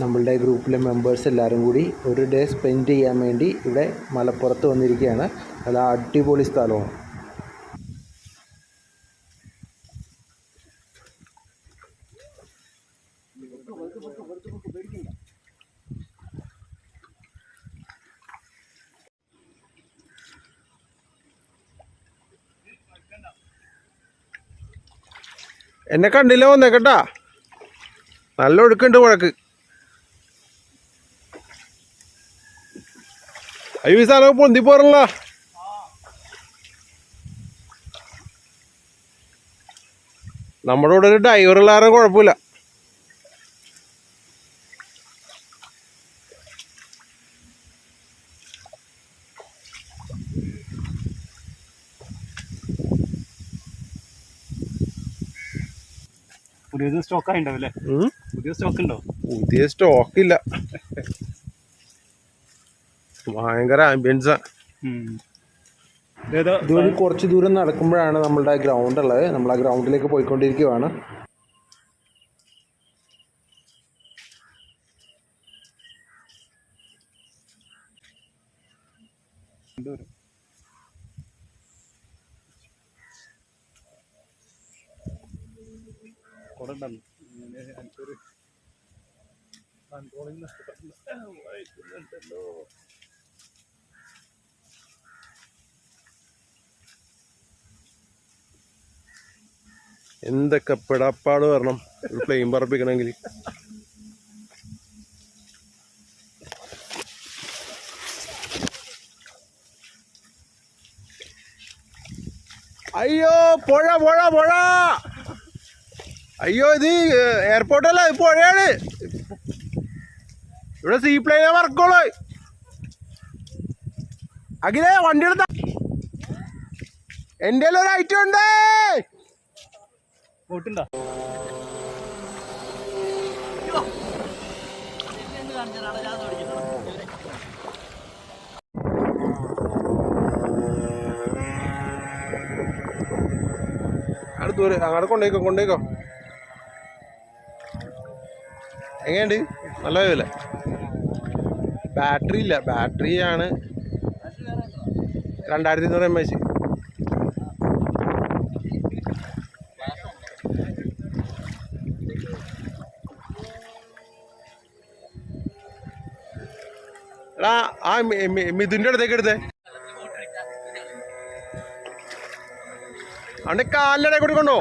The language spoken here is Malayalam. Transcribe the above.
നമ്മളുടെ ഗ്രൂപ്പിലെ മെമ്പേഴ്സ് എല്ലാവരും കൂടി ഒരു ഡേ സ്പെൻഡ് ചെയ്യാൻ വേണ്ടി ഇവിടെ മലപ്പുറത്ത് വന്നിരിക്കുകയാണ്. നല്ല അടിപൊളി സ്ഥലമാണ്. എന്നെ കണ്ടില്ല വന്നേക്കട്ടാ, നല്ല ഒഴുക്കുണ്ട് പുഴക്ക്. അയ്യോ ഈ സാധനം പൊന്തി പോറല്ല. നമ്മുടെ കൂടെ ഒരു ഡ്രൈവറുള്ള കാരണം കുഴപ്പമില്ല. പുതിയ സ്റ്റോക്ക് ഉണ്ടാവില്ലേ? പുതിയ സ്റ്റോക്ക് ഉണ്ടോ? പുതിയ സ്റ്റോക്ക് ഇല്ല, ഭയങ്കര ആംബിയൻസാ. ഇതുവഴി കുറച്ച് ദൂരം നടക്കുമ്പോഴാണ് നമ്മളുടെ ഗ്രൗണ്ട് ഉള്ളത്. നമ്മൾ ആ ഗ്രൗണ്ടിലേക്ക് പോയിക്കൊണ്ടിരിക്കുകയാണ്. എന്തൊക്കെ പിടപ്പാട് വരണം ഒരു ഫ്ലെയിം പറപ്പിക്കണമെങ്കിൽ. അയ്യോ പുഴ പുഴ പുഴ! അയ്യോ ഇത് എയർപോർട്ടല്ല, ഇത് പുഴയാണ്. ഇവിടെ സീ പ്ലെയിനെ വർക്കോളൂ. അഖിലേ വണ്ടി എടുത്ത എൻ്റെ ഒരു ഐറ്റം ഉണ്ട്. ബോട്ടുണ്ടോ? അവിടെ ദൂരെ അങ്ങോട്ട് കൊണ്ടേക്കോ കൊണ്ടേക്കോ. എങ്ങനെയുണ്ട്? നല്ല വരില്ല. ബാറ്ററി ഇല്ല, ബാറ്ററി ആണ് 2200 mAh. എടാ ആ മിഥുൻ്റെ അടുത്തേക്ക് എടുത്തേ. അവൻ്റെ കാലിൻ്റെ ഇടയിൽ കൂടി കൊണ്ടോ.